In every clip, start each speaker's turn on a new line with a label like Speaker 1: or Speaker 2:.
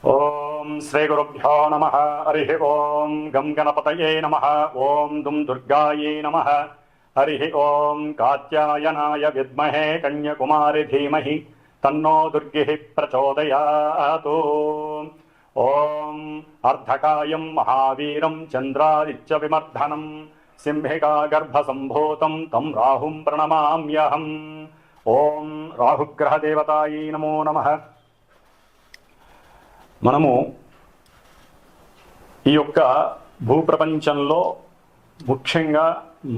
Speaker 1: ఓం శ్రీ గురుభ్యో నమ. హరి ఓం గం గణపతయే నమ. ఓం దుం దుర్గాయే నమ. హరి ఓం కాత్యాయనాయ విద్మహే కన్యకుమారి ధీమహి తన్నో దుర్గి ప్రచోదయాతు. ఓం అర్ధకాయం మహావీరం చంద్రాదిత్య విమర్ధనం సింహికా గర్భసంభూతం తం రాహుం ప్రణమామ్యహం. ఓం రాహుగ్రహదేవతాయై నమో నమః. మనము ఈ యొక్క భూప్రపంచంలో ముఖ్యంగా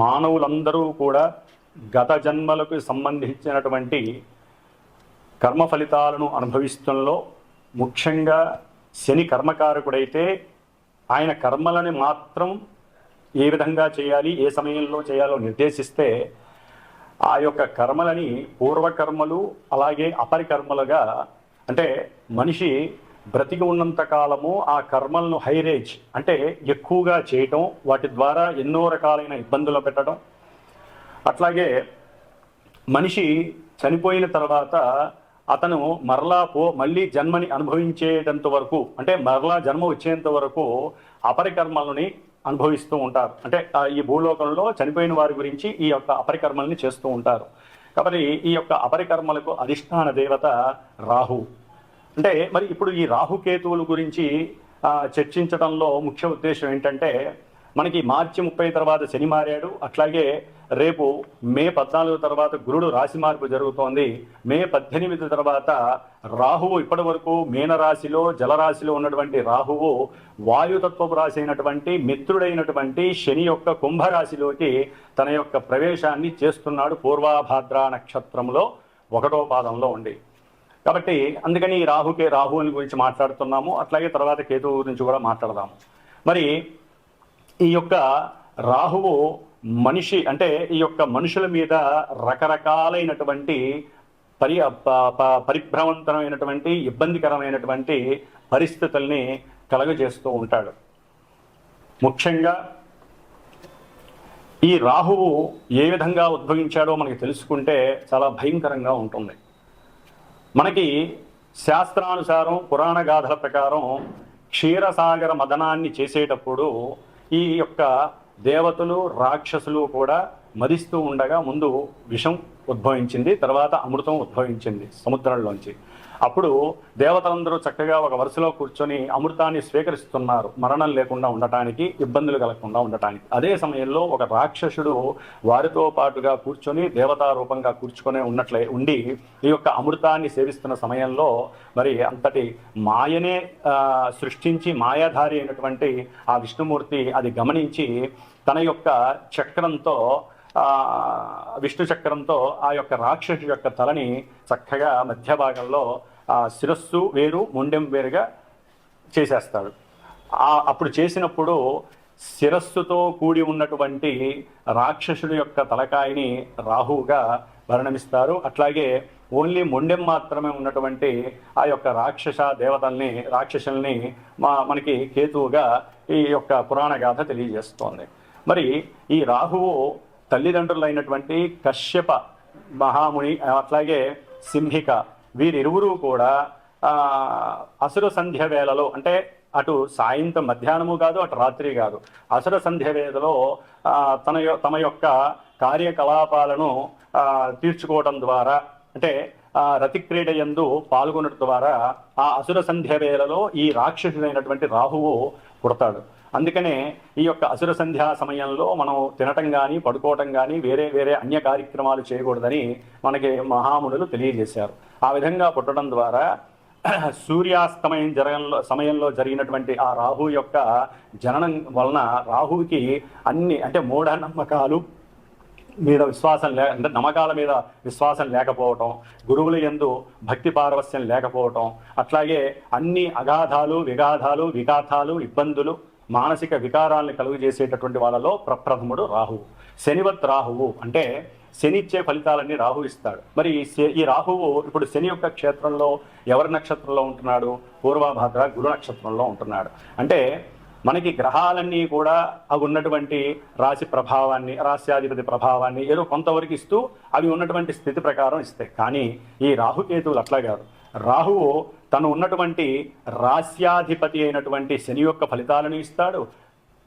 Speaker 1: మానవులందరూ కూడా గత జన్మలకు సంబంధించినటువంటి కర్మ ఫలితాలను అనుభవిస్తుంలో ముఖ్యంగా శని కర్మకారకుడైతే ఆయన కర్మలని మాత్రం ఏ విధంగా చేయాలి, ఏ సమయంలో చేయాలో నిర్దేశిస్తే ఆ యొక్క కర్మలని పూర్వకర్మలు అలాగే అపరికర్మలుగా, అంటే మనిషి బ్రతికి ఉన్నంత కాలము ఆ కర్మలను హైరేజ్ అంటే ఎక్కువగా చేయటం, వాటి ద్వారా ఎన్నో రకాలైన ఇబ్బందులు పెట్టడం, అట్లాగే మనిషి చనిపోయిన తర్వాత అతను మళ్ళీ జన్మని అనుభవించేటంత వరకు, అంటే మరలా జన్మ వచ్చేంత వరకు అపరికర్మలని అనుభవిస్తూ ఉంటారు. అంటే ఈ భూలోకంలో చనిపోయిన వారి గురించి ఈ యొక్క అపరికర్మల్ని చేస్తూ ఉంటారు. కాబట్టి ఈ యొక్క అపరికర్మలకు అధిష్టాన దేవత రాహు. అంటే మరి ఇప్పుడు ఈ రాహుకేతువుల గురించి చర్చించడంలో ముఖ్య ఉద్దేశం ఏంటంటే, మనకి మార్చి 30 తర్వాత శని మారాడు, అట్లాగే రేపు మే 14 తర్వాత గురుడు రాశి మార్పు జరుగుతోంది. మే 18 తర్వాత రాహువు, ఇప్పటి వరకు మీనరాశిలో జలరాశిలో ఉన్నటువంటి రాహువు వాయుతత్వపు రాశి అయినటువంటి మిత్రుడైనటువంటి శని యొక్క కుంభరాశిలోకి తన యొక్క ప్రవేశాన్ని చేస్తున్నాడు పూర్వాభాద్ర నక్షత్రంలో 1వ పాదంలో ఉండి. కాబట్టి అందుకని రాహువుని గురించి మాట్లాడుతున్నాము, అట్లాగే తర్వాత కేతువు గురించి కూడా మాట్లాడదాము. మరి ఈ యొక్క రాహువు మనిషి, అంటే ఈ యొక్క మనుషుల మీద రకరకాలైనటువంటి పరిభ్రమంతరమైనటువంటి ఇబ్బందికరమైనటువంటి పరిస్థితుల్ని కలగజేస్తూ ఉంటాడు. ముఖ్యంగా ఈ రాహువు ఏ విధంగా ఉద్భవించాడో మనకి తెలుసుకుంటే చాలా భయంకరంగా ఉంటుంది. మనకి శాస్త్రానుసారం పురాణ గాథల ప్రకారం క్షీరసాగర మదనాన్ని చేసేటప్పుడు ఈ యొక్క దేవతలు రాక్షసులు కూడా మదిస్తూ ఉండగా ముందు విషం ఉద్భవించింది, తర్వాత అమృతం ఉద్భవించింది సముద్రంలోంచి. అప్పుడు దేవతలందరూ చక్కగా ఒక వరుసలో కూర్చొని అమృతాన్ని స్వీకరిస్తున్నారు, మరణం లేకుండా ఉండటానికి, ఇబ్బందులు కలగకుండా ఉండటానికి. అదే సమయంలో ఒక రాక్షసుడు వారితో పాటుగా కూర్చొని దేవతారూపంగా ఉండి ఈ యొక్క అమృతాన్ని సేవిస్తున్న సమయంలో మరి అంతటి మాయనే సృష్టించి మాయాధారి అయినటువంటి ఆ విష్ణుమూర్తి అది గమనించి తన యొక్క చక్రంతో, విష్ణు చక్రంతో ఆ యొక్క రాక్షసు యొక్క తలని చక్కగా మధ్య భాగంలో శిరస్సు వేరు మొండెం వేరుగా చేసేస్తాడు. అప్పుడు చేసినప్పుడు శిరస్సుతో కూడి ఉన్నటువంటి రాక్షసుడి యొక్క తలకాయని రాహువుగా పరిణమిస్తారు. అట్లాగే ఓన్లీ మొండెం మాత్రమే ఉన్నటువంటి ఆ యొక్క రాక్షసుల్ని మనకి కేతువుగా ఈ యొక్క పురాణ గాథ తెలియజేస్తోంది. మరి ఈ రాహువు తల్లిదండ్రులైనటువంటి కశ్యప మహాముని అట్లాగే సింహిక వీరిరువురు కూడా అసుర సంధ్య వేళలో, అంటే అటు సాయంత్రం మధ్యాహ్నము కాదు, అటు రాత్రి కాదు, అసుర సంధ్య వేళలో తమ యొక్క కార్యకలాపాలను తీర్చుకోవడం ద్వారా, అంటే రతిక్రీడ యందు పాల్గొనడం ద్వారా ఆ అసుర సంధ్య వేళలో ఈ రాక్షసుడైనటువంటి రాహువు పుడతాడు. అందుకనే ఈ యొక్క అసుర సంధ్యా సమయంలో మనం తినటం కానీ పడుకోవటం కానీ వేరే వేరే అన్య కార్యక్రమాలు చేయకూడదని మనకి మహామునులు తెలియజేశారు. ఆ విధంగా పుట్టడం ద్వారా సూర్యాస్తమయం సమయంలో జరిగినటువంటి ఆ రాహు యొక్క జననం వలన రాహువుకి అంటే మూఢనమ్మకాలు మీద విశ్వాసం అంటే నమ్మకాల మీద విశ్వాసం లేకపోవటం, గురువుల యందు భక్తి పారవస్యం లేకపోవటం, అట్లాగే అన్ని అగాధాలు విఘాతాలు ఇబ్బందులు మానసిక వికారాలను కలుగు చేసేటటువంటి వాళ్ళలో ప్రప్రథముడు రాహువు. శనివత్ రాహువు అంటే శని ఇచ్చే ఫలితాలన్నీ రాహు ఇస్తాడు. మరి ఈ రాహువు ఇప్పుడు శని యొక్క క్షేత్రంలో ఎవరి నక్షత్రంలో ఉంటున్నాడు? పూర్వభాద్ర గురు నక్షత్రంలో ఉంటున్నాడు. అంటే మనకి గ్రహాలన్నీ కూడా అవి ఉన్నటువంటి రాశి ప్రభావాన్ని, రాశ్యాధిపతి ప్రభావాన్ని ఏదో కొంతవరకు ఇస్తూ అవి ఉన్నటువంటి స్థితి ప్రకారం ఇస్తాయి. కానీ ఈ రాహుకేతువులు అట్లా కాదు. రాహువు తను ఉన్నటువంటి రాస్యాధిపతి అయినటువంటి శని యొక్క ఫలితాలను ఇస్తాడు.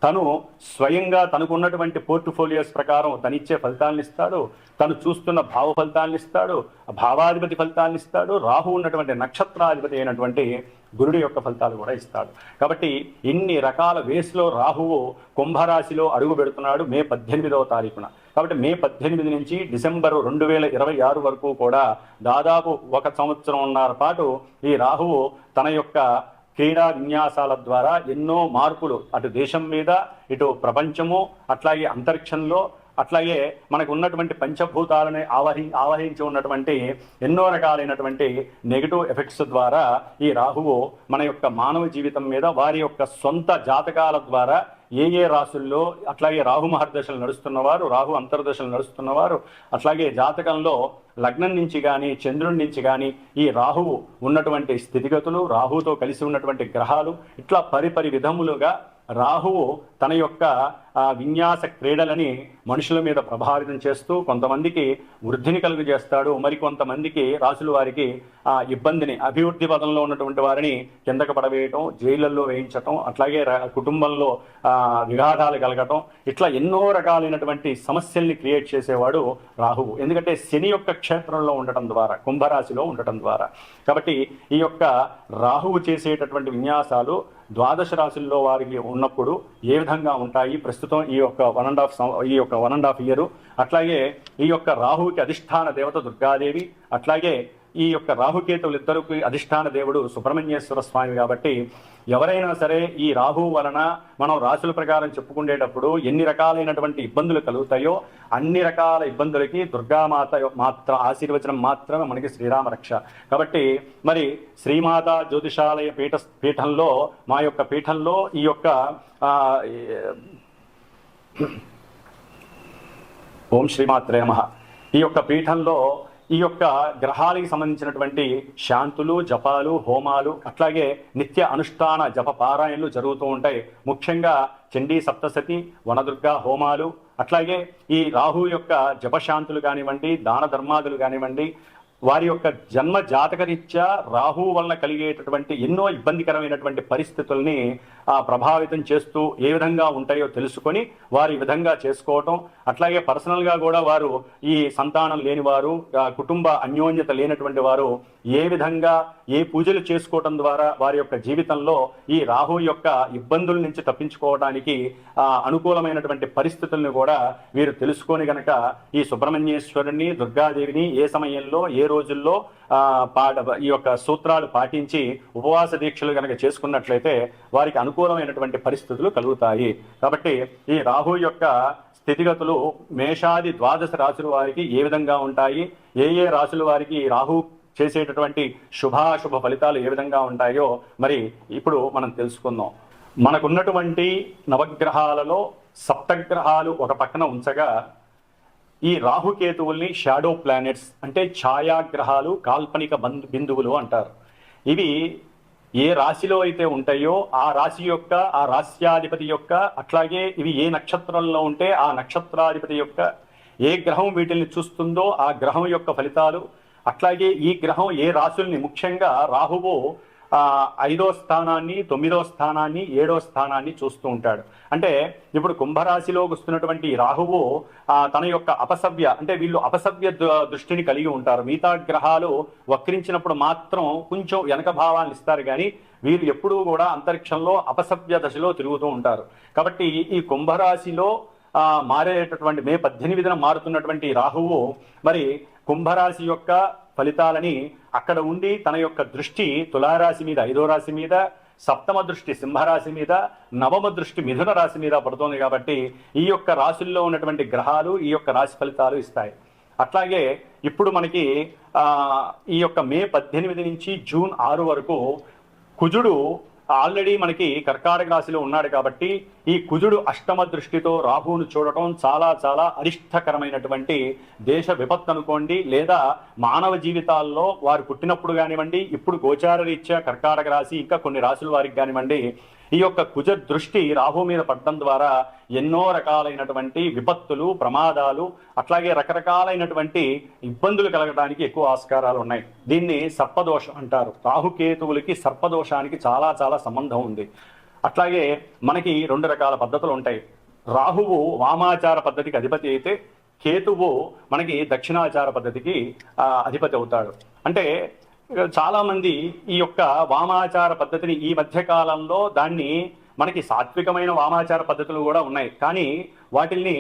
Speaker 1: తను స్వయంగా తనకున్నటువంటి పోర్ట్ఫోలియోస్ ప్రకారం తనిచ్చే ఫలితాలను ఇస్తాడు. తను చూస్తున్న భావ ఫలితాలను ఇస్తాడు, భావాధిపతి ఫలితాలను ఇస్తాడు. రాహు ఉన్నటువంటి నక్షత్రాధిపతి అయినటువంటి గురుడి యొక్క ఫలితాలు కూడా ఇస్తాడు. కాబట్టి ఇన్ని రకాల వేస్లో రాహువు కుంభరాశిలో అడుగు పెడుతున్నాడు మే 18వ తారీఖున. కాబట్టి మే 18 నుంచి డిసెంబర్ 2026 వరకు కూడా దాదాపు 1 సంవత్సరంన్నర పాటు ఈ రాహువు తన యొక్క క్రీడా విన్యాసాల ద్వారా ఎన్నో మార్పులు అటు దేశం మీద, ఇటు ప్రపంచము, అట్లాగే అంతరిక్షంలో, అట్లాగే మనకు ఉన్నటువంటి పంచభూతాలని ఆవహించి ఉన్నటువంటి ఎన్నో రకాలైనటువంటి నెగిటివ్ ఎఫెక్ట్స్ ద్వారా ఈ రాహువు మన యొక్క మానవ జీవితం మీద వారి యొక్క సొంత జాతకాల ద్వారా ఏ రాశుల్లో, అట్లాగే రాహు మహర్దశలు నడుస్తున్నవారు, రాహు అంతర్దశలు నడుస్తున్నవారు, అట్లాగే జాతకంలో లగ్నం నుంచి కానీ చంద్రుడి నుంచి కానీ ఈ రాహువు ఉన్నటువంటి స్థితిగతులు, రాహుతో కలిసి ఉన్నటువంటి గ్రహాలు, ఇట్లా పరిపరి విధములుగా రాహువు తన యొక్క విన్యాస క్రీడలని మనుషుల మీద ప్రభావితం చేస్తూ కొంతమందికి వృద్ధిని కలుగు చేస్తాడు, మరికొంతమందికి రాసుల వారికి ఇబ్బందిని, అభివృద్ధి పదంలో ఉన్నటువంటి వారిని కిందకు పడవేయటం, జైళ్ళల్లో వేయించటం, అట్లాగే కుటుంబంలో విఘాతాలు కలగటం, ఇట్లా ఎన్నో రకాలైనటువంటి సమస్యల్ని క్రియేట్ చేసేవాడు రాహువు. ఎందుకంటే శని యొక్క క్షేత్రంలో ఉండటం ద్వారా, కుంభరాశిలో ఉండటం ద్వారా. కాబట్టి ఈ యొక్క రాహువు చేసేటటువంటి విన్యాసాలు ద్వాదశ రాశుల్లో వారికి ఉన్నప్పుడు ఏ విధంగా ఉంటాయి ప్రస్తుతం ఈ యొక్క 1.5 ఇయర్. అట్లాగే ఈ యొక్క రాహువుకి అధిష్టాన దేవత దుర్గాదేవి, అట్లాగే ఈ యొక్క రాహుకేతువులు ఇద్దరికి అధిష్టాన దేవుడు సుబ్రహ్మణ్యేశ్వర స్వామి. కాబట్టి ఎవరైనా సరే ఈ రాహువు వలన మనం రాశుల ప్రకారం చెప్పుకునేటప్పుడు ఎన్ని రకాలైనటువంటి ఇబ్బందులు కలుగుతాయో అన్ని రకాల ఇబ్బందులకి దుర్గామాత ఆశీర్వచనం మాత్రమే మనకి శ్రీరామ రక్ష. కాబట్టి మరి శ్రీమాత జ్యోతిషాలయ పీఠంలో మా యొక్క పీఠంలో ఈ యొక్క ఓం శ్రీమాత్రే నమః ఈ యొక్క పీఠంలో ఈ యొక్క గ్రహాలకి సంబంధించినటువంటి శాంతులు, జపాలు, హోమాలు, అట్లాగే నిత్య అనుష్ఠాన జప పారాయణలు జరుగుతూ ఉంటాయి. ముఖ్యంగా చండీ సప్తశతి, వనదుర్గ హోమాలు, అట్లాగే ఈ రాహు యొక్క జపశాంతులు కానివ్వండి, దాన ధర్మాదులు కానివ్వండి, వారి యొక్క జన్మ జాతకరీత్యా రాహు వలన కలిగేటటువంటి ఎన్నో ఇబ్బందికరమైనటువంటి పరిస్థితుల్ని ప్రభావితం చేస్తూ ఏ విధంగా ఉంటాయో తెలుసుకొని వారి విధంగా చేసుకోవటం, అట్లాగే పర్సనల్గా కూడా వారు ఈ సంతానం లేనివారు, కుటుంబ అన్యోన్యత లేనటువంటి వారు ఏ విధంగా ఏ పూజలు చేసుకోవటం ద్వారా వారి యొక్క జీవితంలో ఈ రాహు యొక్క ఇబ్బందుల నుంచి తప్పించుకోవడానికి అనుకూలమైనటువంటి పరిస్థితులను కూడా వీరు తెలుసుకొని గనక ఈ సుబ్రహ్మణ్యేశ్వరుని, దుర్గాదేవిని ఏ సమయంలో ఏ రోజుల్లో ఈ యొక్క సూత్రాలు పాటించి ఉపవాస దీక్షలు కనుక చేసుకున్నట్లయితే వారికి అనుకూలమైనటువంటి పరిస్థితులు కలుగుతాయి. కాబట్టి ఈ రాహు యొక్క స్థితిగతులు మేషాది ద్వాదశ రాశుల వారికి ఏ విధంగా ఉంటాయి, ఏ రాశుల వారికి రాహు చేసేటటువంటి శుభాశుభ ఫలితాలు ఏ విధంగా ఉంటాయో మరి ఇప్పుడు మనం తెలుసుకుందాం. మనకున్నటువంటి నవగ్రహాలలో సప్తగ్రహాలు ఒక పక్కన ఉంచగా ఈ రాహుకేతువుల్ని షాడో ప్లానెట్స్ అంటే ఛాయాగ్రహాలు, కాల్పనిక బిందువులు అంటారు. ఇవి ఏ రాశిలో అయితే ఉంటాయో ఆ రాశి యొక్క, ఆ రాశ్యాధిపతి యొక్క, అట్లాగే ఇవి ఏ నక్షత్రంలో ఉంటే ఆ నక్షత్రాధిపతి యొక్క ఏ గ్రహం వీటిని చూస్తుందో ఆ గ్రహం యొక్క ఫలితాలు, అట్లాగే ఈ గ్రహం ఏ రాశుల్ని, ముఖ్యంగా రాహువు 5వ స్థానాన్ని, 9వ స్థానాన్ని, 7వ స్థానాన్ని చూస్తూ ఉంటాడు. అంటే ఇప్పుడు కుంభరాశిలోకి వస్తున్నటువంటి రాహువు తన యొక్క అపసవ్య, అంటే వీళ్ళు అపసవ్య దృష్టిని కలిగి ఉంటారు. మిగతా గ్రహాలు వక్రించినప్పుడు మాత్రం కొంచెం వెనక భావాన్ని ఇస్తారు, కానీ వీరు ఎప్పుడూ కూడా అంతరిక్షంలో అపసవ్య దశలో తిరుగుతూ ఉంటారు. కాబట్టి ఈ కుంభరాశిలో మారేటటువంటి మే 18న మారుతున్నటువంటి రాహువు మరి కుంభరాశి యొక్క ఫలితాలని అక్కడ ఉండి తన యొక్క దృష్టి తులారాశి మీద, 5వ రాశి మీద, సప్తమ దృష్టి సింహరాశి మీద, నవమ దృష్టి మిథున రాశి మీద పడుతోంది. కాబట్టి ఈ యొక్క రాశుల్లో ఉన్నటువంటి గ్రహాలు ఈ యొక్క రాశి ఫలితాలు ఇస్తాయి. అట్లాగే ఇప్పుడు మనకి ఈ యొక్క మే 18 నుంచి జూన్ 6 వరకు కుజుడు ఆల్రెడీ మనకి కర్కాటక రాశిలో ఉన్నాడు. కాబట్టి ఈ కుజుడు అష్టమ దృష్టితో రాహువును చూడటం చాలా చాలా అరిష్టకరమైనటువంటి దేశ విపత్తు అనుకోండి, లేదా మానవ జీవితాల్లో వారు పుట్టినప్పుడు కానివ్వండి, ఇప్పుడు గోచార రీత్యా కర్కాటక రాశి ఇంకా కొన్ని రాశుల వారికి కానివ్వండి ఈ యొక్క కుజ దృష్టి రాహు మీద పడడం ద్వారా ఎన్నో రకాలైనటువంటి విపత్తులు, ప్రమాదాలు, అట్లాగే రకరకాలైనటువంటి ఇబ్బందులు కలగడానికి ఎక్కువ ఆస్కారాలు ఉన్నాయి. దీన్ని సర్పదోషం అంటారు. రాహుకేతువులకి సర్పదోషానికి చాలా చాలా సంబంధం ఉంది. అట్లాగే మనకి 2 రకాల పద్ధతులు ఉంటాయి. రాహువు వామాచార పద్ధతికి అధిపతి అయితే కేతువు మనకి దక్షిణాచార పద్ధతికి అధిపతి అవుతాడు. అంటే చాలామంది ఈ యొక్క వామాచార పద్ధతిని ఈ మధ్య కాలంలో దాన్ని మనకి సాత్వికమైన వామాచార పద్ధతులు కూడా ఉన్నాయి, కానీ వాటిల్ని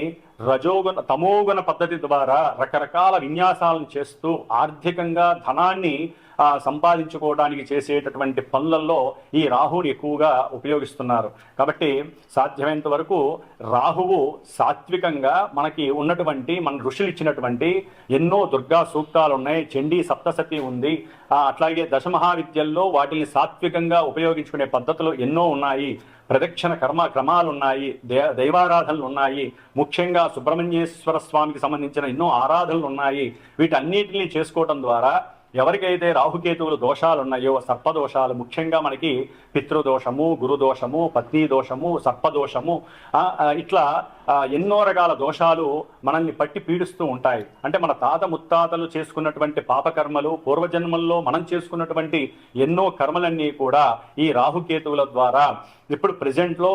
Speaker 1: రజోగుణ తమోగుణ పద్ధతి ద్వారా రకరకాల విన్యాసాలను చేస్తూ ఆర్థికంగా ధనాన్ని సంపాదించుకోవడానికి చేసేటటువంటి పనులలో ఈ రాహుని ఎక్కువగా ఉపయోగిస్తున్నారు. కాబట్టి సాధ్యమైనంత వరకు రాహువు సాత్వికంగా మనకి ఉన్నటువంటి మన ఋషులు ఇచ్చినటువంటి ఎన్నో దుర్గా సూక్తాలు ఉన్నాయి, చండీ సప్తసతి ఉంది, అట్లాగే దశమహావిద్యల్లో వాటిని సాత్వికంగా ఉపయోగించుకునే పద్ధతులు ఎన్నో ఉన్నాయి, ప్రదక్షిణ క్రమాలు ఉన్నాయి, దైవారాధనలు ఉన్నాయి, ముఖ్యంగా సుబ్రహ్మణ్యేశ్వర స్వామికి సంబంధించిన ఎన్నో ఆరాధనలు ఉన్నాయి. వీటన్నిటిని చేసుకోవడం ద్వారా ఎవరికైతే రాహుకేతువులు దోషాలు ఉన్నాయో, సర్పదోషాలు, ముఖ్యంగా మనకి పితృదోషము, గురుదోషము, పత్ని దోషము, సర్పదోషము, ఇట్లా ఎన్నో రకాల దోషాలు మనల్ని పట్టి పీడిస్తూ ఉంటాయి. అంటే మన తాత ముత్తాతలు చేసుకున్నటువంటి పాపకర్మలు, పూర్వజన్మల్లో మనం చేసుకున్నటువంటి ఎన్నో కర్మలన్నీ కూడా ఈ రాహుకేతువుల ద్వారా ఇప్పుడు ప్రజెంట్లో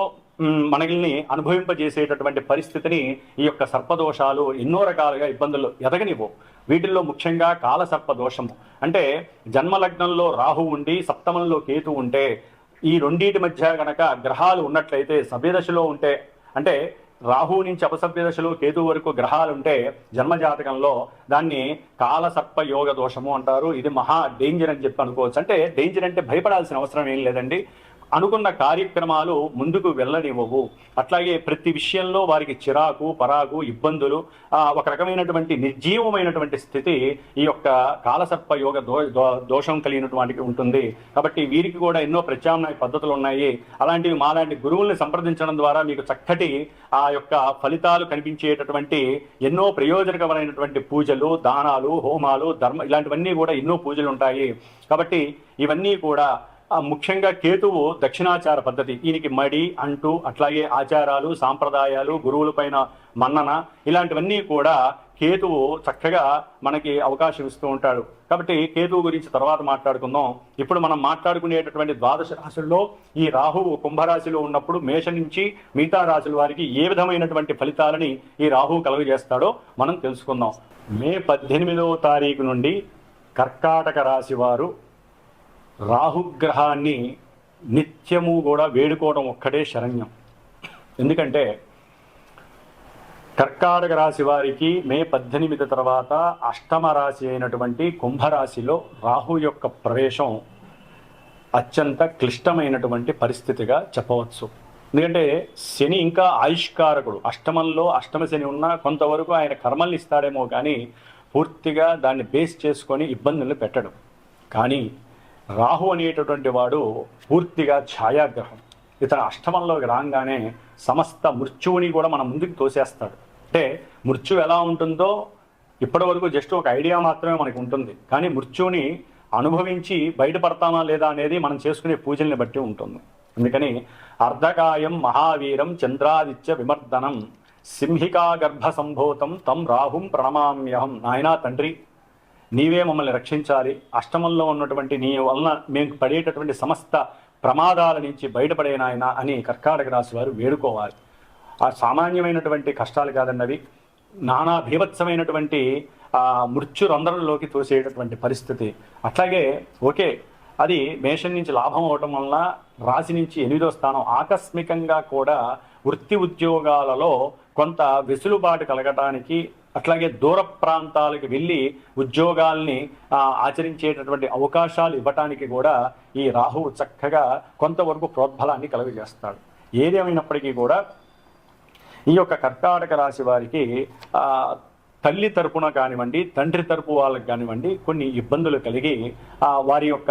Speaker 1: మనల్ని అనుభవింపజేసేటటువంటి పరిస్థితిని ఈ యొక్క సర్పదోషాలు ఎన్నో రకాలుగా ఇబ్బందులు ఎదగనివ్వు. వీటిల్లో ముఖ్యంగా కాలసర్ప దోషము అంటే జన్మలగ్నంలో రాహు ఉండి సప్తమంలో కేతు ఉంటే, ఈ రెండింటి మధ్య గనక గ్రహాలు ఉన్నట్లయితే సభ్యదశలో ఉంటే, అంటే రాహు నుంచి అపసభ్య దశలో కేతు వరకు గ్రహాలు ఉంటే జన్మజాతకంలో దాన్ని కాలసర్ప యోగ దోషము అంటారు. ఇది మహా డేంజర్ అని చెప్పి అనుకోవచ్చు. అంటే డేంజర్ అంటే భయపడాల్సిన అవసరం ఏం లేదండి. అనుకున్న కార్యక్రమాలు ముందుకు వెళ్ళనివ్వవు. అట్లాగే ప్రతి విషయంలో వారికి చిరాకు, పరాకు, ఇబ్బందులు, ఒక రకమైనటువంటి నిర్జీవమైనటువంటి స్థితి ఈ యొక్క కాలసర్ప యోగ దోషం కలిగినటువంటి ఉంటుంది. కాబట్టి వీరికి కూడా ఎన్నో ప్రత్యామ్నాయ పద్ధతులు ఉన్నాయి. అలాంటివి మాలాంటి గురువుల్ని సంప్రదించడం ద్వారా మీకు చక్కటి ఆ యొక్క ఫలితాలు కనిపించేటటువంటి ఎన్నో ప్రయోజనకరమైనటువంటి పూజలు, దానాలు, హోమాలు, ఇలాంటివన్నీ కూడా ఎన్నో పూజలు ఉంటాయి. కాబట్టి ఇవన్నీ కూడా ముఖ్యంగా కేతువు దక్షిణాచార పద్ధతి, ఈయనకి మడి అంటూ, అట్లాగే ఆచారాలు, సాంప్రదాయాలు, గురువులపైన మన్నన, ఇలాంటివన్నీ కూడా కేతువు చక్కగా మనకి అవకాశం ఇస్తూ ఉంటాడు. కాబట్టి కేతువు గురించి తర్వాత మాట్లాడుకుందాం. ఇప్పుడు మనం మాట్లాడుకునేటటువంటి ద్వాదశ రాశుల్లో ఈ రాహువు కుంభరాశిలో ఉన్నప్పుడు మేషం నుంచి మిగతా రాశుల వారికి ఏ విధమైనటువంటి ఫలితాలని ఈ రాహువు కలుగజేస్తాడో మనం తెలుసుకుందాం. మే 18వ తారీఖు నుండి కర్కాటక రాశి వారు రాహుగ్రహాన్ని నిత్యము కూడా వేడుకోవడం ఒక్కటే శరణ్యం. ఎందుకంటే కర్కాటక రాశి వారికి మే 18 తర్వాత అష్టమ రాశి అయినటువంటి కుంభరాశిలో రాహు యొక్క ప్రవేశం అత్యంత క్లిష్టమైనటువంటి పరిస్థితిగా చెప్పవచ్చు. ఎందుకంటే శని ఇంకా ఆయుష్కారకుడు, అష్టమంలో అష్టమ శని ఉన్నా కొంతవరకు ఆయన కర్మల్ని ఇస్తాడేమో కానీ పూర్తిగా దాన్ని బేస్ చేసుకొని ఇబ్బందులు పెట్టడం. కానీ రాహు అనేటటువంటి వాడు పూర్తిగా ఛాయాగ్రహం. ఇతను అష్టమంలోకి రాగానే సమస్త మృత్యువుని కూడా మన ముందుకు తోసేస్తాడు. అంటే మృత్యు ఎలా ఉంటుందో ఇప్పటి వరకు జస్ట్ ఒక ఐడియా మాత్రమే మనకు ఉంటుంది, కానీ మృత్యువుని అనుభవించి బయటపడతామా లేదా అనేది మనం చేసుకునే పూజల్ని బట్టి ఉంటుంది. అందుకని అర్ధకాయం మహావీరం చంద్రాదిత్య విమర్దనం సింహికా గర్భ సంభూతం తం రాహుం ప్రణమామ్యహం. నాయనా తండ్రి, నీవే మమ్మల్ని రక్షించాలి, అష్టమంలో ఉన్నటువంటి నీ వలన మేము పడేటటువంటి సమస్త ప్రమాదాల నుంచి బయటపడే నాయన అని కర్కాటక రాశి వారు వేడుకోవాలి. ఆ సామాన్యమైనటువంటి కష్టాలు కాదన్నవి, నానా భీభత్సమైనటువంటి మృత్యురంధ్రంలోకి తోసేటటువంటి పరిస్థితి. అట్లాగే ఓకే, అది మేషం నుంచి లాభం అవటం వలన రాశి నుంచి 8వ స్థానం ఆకస్మికంగా కూడా వృత్తి ఉద్యోగాలలో కొంత వెసులుబాటు కలగటానికి, అట్లాగే దూర ప్రాంతాలకు వెళ్ళి ఉద్యోగాల్ని ఆచరించేటటువంటి అవకాశాలు ఇవ్వటానికి కూడా ఈ రాహువు చక్కగా కొంతవరకు ప్రోద్బలాన్ని కలుగజేస్తాడు. ఏదేమైనప్పటికీ కూడా ఈ యొక్క కర్కాటక రాశి వారికి తల్లి తరపున కానివ్వండి, తండ్రి తరపు వాళ్ళకి కానివ్వండి కొన్ని ఇబ్బందులు కలిగి వారి యొక్క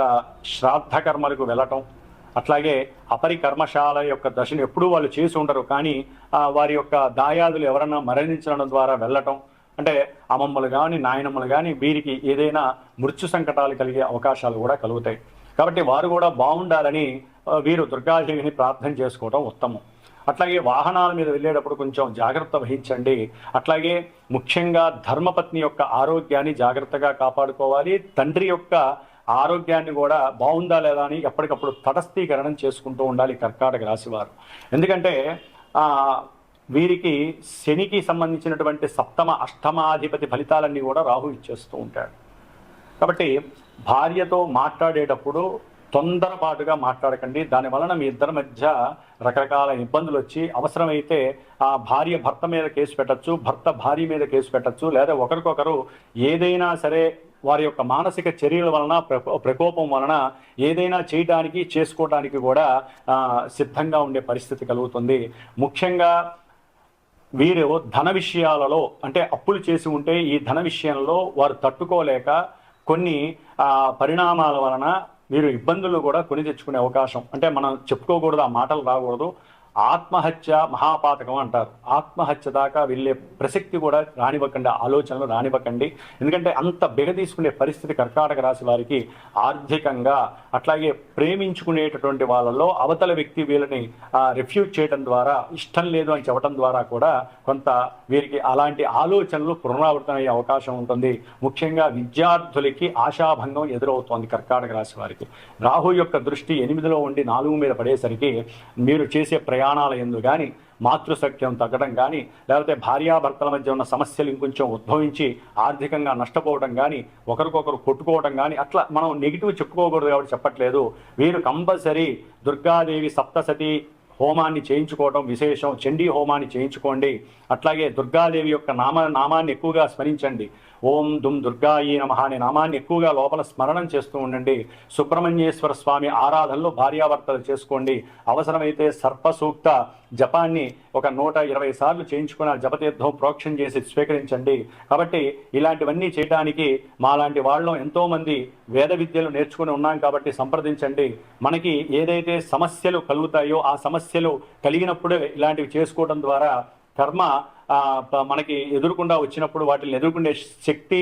Speaker 1: శ్రాద్ధ కర్మలకు వెళ్ళటం, అట్లాగే అపరికర్మశాల యొక్క దశను ఎప్పుడూ వాళ్ళు చేసి ఉండరు, కానీ వారి యొక్క దాయాదులు ఎవరన్నా మరణించడం ద్వారా వెళ్ళటం, అంటే అమ్మమ్మలు కానీ నాయనమ్మలు కానీ వీరికి ఏదైనా మృత్యు సంకటాలు కలిగే అవకాశాలు కూడా కలుగుతాయి. కాబట్టి వారు కూడా బాగుండాలని వీరు దుర్గాదేవిని ప్రార్థన చేసుకోవడం ఉత్తమం. అట్లాగే వాహనాల మీద వెళ్ళేటప్పుడు కొంచెం జాగ్రత్త వహించండి. అట్లాగే ముఖ్యంగా ధర్మపత్ని యొక్క ఆరోగ్యాన్ని జాగ్రత్తగా కాపాడుకోవాలి. తండ్రి యొక్క ఆరోగ్యాన్ని కూడా బాగుందా లేదా అని ఎప్పటికప్పుడు తటస్థీకరణం చేసుకుంటూ ఉండాలి కర్కాటక రాశివారు. ఎందుకంటే వీరికి శనికి సంబంధించినటువంటి సప్తమ అష్టమాధిపతి ఫలితాలన్నీ కూడా రాహు ఇచ్చేస్తూ ఉంటాడు. కాబట్టి భార్యతో మాట్లాడేటప్పుడు తొందరపాటుగా మాట్లాడకండి. దాని వలన మీ ఇద్దరి మధ్య రకరకాల ఇబ్బందులు వచ్చి అవసరమైతే ఆ భార్య భర్త మీద కేసు పెట్టచ్చు, భర్త భార్య మీద కేసు పెట్టచ్చు, లేదా ఒకరికొకరు ఏదైనా సరే వారి యొక్క మానసిక చర్యల వలన ప్రకోపం వలన ఏదైనా చేయడానికి చేసుకోవడానికి కూడా సిద్ధంగా ఉండే పరిస్థితి కలుగుతుంది. ముఖ్యంగా వీరు ధన విషయాలలో అంటే అప్పులు చేసి ఉంటే ఈ ధన విషయంలో వారు తట్టుకోలేక కొన్ని పరిణామాల వలన వీరు ఇబ్బందులు కూడా కొని తెచ్చుకునే అవకాశం, అంటే మనం చెప్పుకోకూడదు, ఆ మాటలు రాకూడదు. ఆత్మహత్య మహాపాతకం అంటారు. ఆత్మహత్య దాకా వెళ్ళే ప్రసక్తి కూడా రానివ్వకండి, ఆలోచనలు రానివ్వకండి. ఎందుకంటే అంత బిగ తీసుకునే పరిస్థితి కర్కాటక రాశి వారికి ఆర్థికంగా, అట్లాగే ప్రేమించుకునేటటువంటి వాళ్ళలో అవతల వ్యక్తి వీళ్ళని రిఫ్యూజ్ చేయడం ద్వారా, ఇష్టం లేదు అని చెప్పడం ద్వారా కూడా కొంత వీరికి అలాంటి ఆలోచనలు పునరావృతమయ్యే అవకాశం ఉంటుంది. ముఖ్యంగా విద్యార్థులకి ఆశాభంగం ఎదురవుతోంది కర్కాటక రాశి వారికి. రాహు యొక్క దృష్టి 8లో ఉండి 4 మీద పడేసరికి మీరు చేసే ప్రయాణాల యందు కానీ, మాతృసఖ్యం తగ్గడం కానీ, లేకపోతే భార్యాభర్తల మధ్య ఉన్న సమస్యలు ఇంకొంచెం ఉద్భవించి ఆర్థికంగా నష్టపోవడం కానీ, ఒకరికొకరు కొట్టుకోవడం కానీ, అట్లా మనం నెగిటివ్ చెప్పుకోకూడదు కాబట్టి చెప్పట్లేదు. వీరు కంపల్సరీ దుర్గాదేవి సప్తసతి హోమాన్ని చేయించుకోవడం విశేషం. చండీ హోమాన్ని చేయించుకోండి. అట్లాగే దుర్గాదేవి యొక్క నామాన్ని ఎక్కువగా స్మరించండి. ఓం దుమ్ దుర్గాయి నమః అనే నామాన్ని ఎక్కువగా లోపల స్మరణం చేస్తూ ఉండండి. సుబ్రహ్మణ్యేశ్వర స్వామి ఆరాధనలో భార్యాభర్తలు చేసుకోండి. అవసరమైతే సర్పసూక్త జపాన్ని ఒక 120 సార్లు చేయించుకున్న జపతీర్థం ప్రోక్షణ చేసి స్వీకరించండి. కాబట్టి ఇలాంటివన్నీ చేయడానికి మాలాంటి వాళ్ళం ఎంతోమంది వేద విద్యలు నేర్చుకుని ఉన్నాం కాబట్టి సంప్రదించండి. మనకి ఏదైతే సమస్యలు కలుగుతాయో ఆ సమస్యలు కలిగినప్పుడే ఇలాంటివి చేసుకోవడం ద్వారా కర్మ మనకి ఎదురుకుండా వచ్చినప్పుడు వాటిని ఎదుర్కొనే శక్తి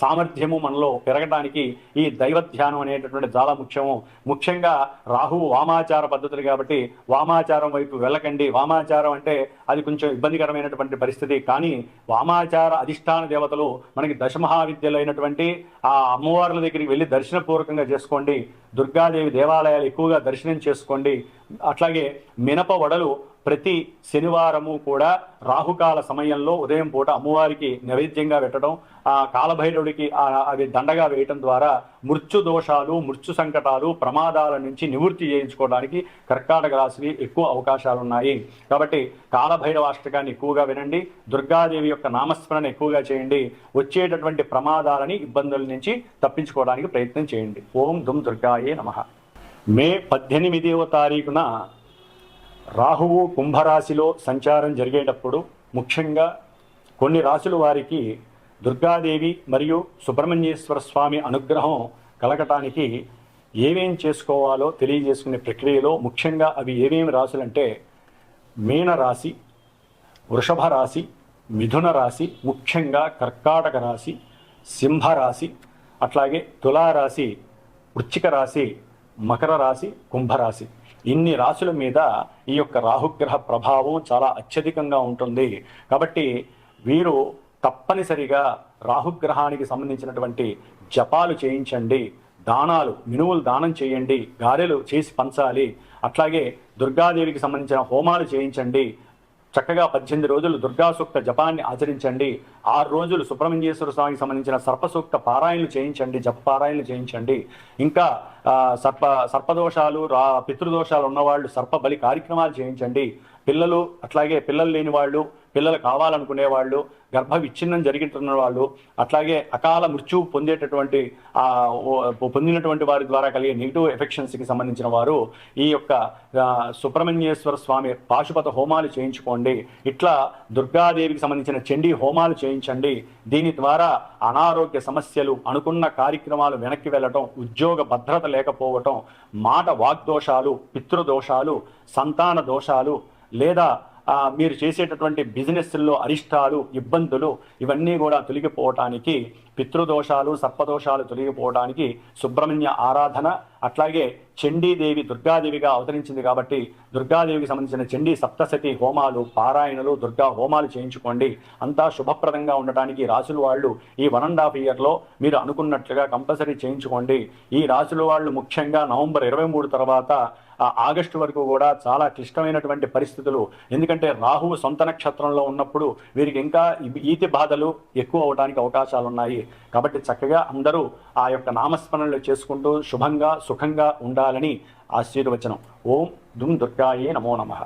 Speaker 1: సామర్థ్యము మనలో పెరగడానికి ఈ దైవ ధ్యానం అనేటటువంటి చాలా ముఖ్యము. ముఖ్యంగా రాహువు వామాచార పద్ధతులు కాబట్టి వామాచారం వైపు వెళ్ళకండి. వామాచారం అంటే అది కొంచెం ఇబ్బందికరమైనటువంటి పరిస్థితి. కానీ వామాచార అధిష్టాన దేవతలు మనకి దశమహావిద్యలు అయినటువంటి ఆ అమ్మవార్ల దగ్గరికి వెళ్ళి దర్శనపూర్వకంగా చేసుకోండి. దుర్గాదేవి దేవాలయాలు ఎక్కువగా దర్శనం చేసుకోండి. అట్లాగే మినప వడలు ప్రతి శనివారము కూడా రాహుకాల సమయంలో ఉదయం పూట అమ్మవారికి నైవేద్యంగా పెట్టడం, ఆ కాలభైరవుడికి అవి దండగా వేయటం ద్వారా మృత్యు దోషాలు, మృత్యు సంకటాలు, ప్రమాదాల నుంచి నివృత్తి చేయించుకోవడానికి కర్కాటక రాశికి ఎక్కువ అవకాశాలు ఉన్నాయి. కాబట్టి కాలభైరవాష్టకాన్ని ఎక్కువగా వినండి. దుర్గాదేవి యొక్క నామస్మరణ ఎక్కువగా చేయండి. వచ్చేటటువంటి ప్రమాదాలని, ఇబ్బందుల నుంచి తప్పించుకోవడానికి ప్రయత్నం చేయండి. ఓం దుమ్ దుర్గాయే నమః. మే 18వ తారీఖున రాహువు కుంభరాశిలో సంచారం జరిగేటప్పుడు ముఖ్యంగా కొన్ని రాశుల వారికి దుర్గాదేవి మరియు సుబ్రహ్మణ్యేశ్వర స్వామి అనుగ్రహం కలగటానికి ఏమేం చేసుకోవాలో తెలియజేసుకునే ప్రక్రియలో ముఖ్యంగా అవి ఏమేమి రాశులంటే మీనరాశి, వృషభ రాశి, మిథున రాశి, ముఖ్యంగా కర్కాటక రాశి, సింహరాశి, అట్లాగే తులారాశి, వృశ్చిక రాశి, మకర రాశి, కుంభరాశి. ఇన్ని రాశుల మీద ఈ యొక్క రాహుగ్రహ ప్రభావం చాలా అత్యధికంగా ఉంటుంది. కాబట్టి వీరు తప్పనిసరిగా రాహుగ్రహానికి సంబంధించినటువంటి జపాలు చేయించండి. దానాలు, మినువులు దానం చేయండి. గారెలు చేసి పంచాలి. అట్లాగే దుర్గాదేవికి సంబంధించిన హోమాలు చేయించండి. చక్కగా 18 రోజులు దుర్గా సూక్త జపాన్ని ఆచరించండి. 6 రోజులు సుబ్రహ్మణ్యేశ్వర స్వామికి సంబంధించిన సర్పసూక్త పారాయణలు చేయించండి, జప పారాయణలు చేయించండి. ఇంకా సర్పదోషాలు, పితృదోషాలు ఉన్నవాళ్ళు సర్ప బలి కార్యక్రమాలు చేయించండి. పిల్లలు, అట్లాగే పిల్లలు లేని వాళ్ళు, పిల్లలు కావాలనుకునే వాళ్ళు, గర్భ విచ్ఛిన్నం జరుగుతున్న వాళ్ళు, అట్లాగే అకాల మృత్యువు పొందినటువంటి వారి ద్వారా కలిగే నెగిటివ్ ఎఫెక్షన్స్కి సంబంధించిన వారు ఈ యొక్క సుబ్రహ్మణ్యేశ్వర స్వామి పాశుపత హోమాలు చేయించుకోండి. ఇట్లా దుర్గాదేవికి సంబంధించిన చండీ హోమాలు చేయించండి. దీని ద్వారా అనారోగ్య సమస్యలు, అనుకున్న కార్యక్రమాలు వెనక్కి వెళ్ళటం, ఉద్యోగ భద్రత లేకపోవటం, మాట వాగ్దోషాలు, పితృదోషాలు, సంతాన దోషాలు, లేదా మీరు చేసేటటువంటి బిజినెస్ల్లో అరిష్టాలు, ఇబ్బందులు ఇవన్నీ కూడా తొలగిపోవటానికి, పితృదోషాలు, సర్పదోషాలు తొలగిపోవడానికి సుబ్రహ్మణ్య ఆరాధన, అట్లాగే చండీదేవి దుర్గాదేవిగా అవతరించింది కాబట్టి దుర్గాదేవికి సంబంధించిన చండీ సప్తశతి హోమాలు, పారాయణలు, దుర్గా హోమాలు చేయించుకోండి. అంతా శుభప్రదంగా ఉండటానికి రాసుల వాళ్ళు ఈ 1.5 ఇయర్లో మీరు అనుకున్నట్లుగా కంపల్సరీ చేయించుకోండి. ఈ రాసుల వాళ్ళు ముఖ్యంగా నవంబర్ 23 తర్వాత ఆగస్టు వరకు కూడా చాలా క్లిష్టమైనటువంటి పరిస్థితులు. ఎందుకంటే రాహువు సొంత నక్షత్రంలో ఉన్నప్పుడు వీరికి ఇంకా ఈతి బాధలు ఎక్కువ అవడానికి అవకాశాలు ఉన్నాయి. కాబట్టి చక్కగా అందరూ ఆ యొక్క నామస్మరణలు చేసుకుంటూ శుభంగా సుఖంగా ఉండాలని ఆశీర్వచనం. ఓం దుమ్ దుర్గాయే నమో నమః.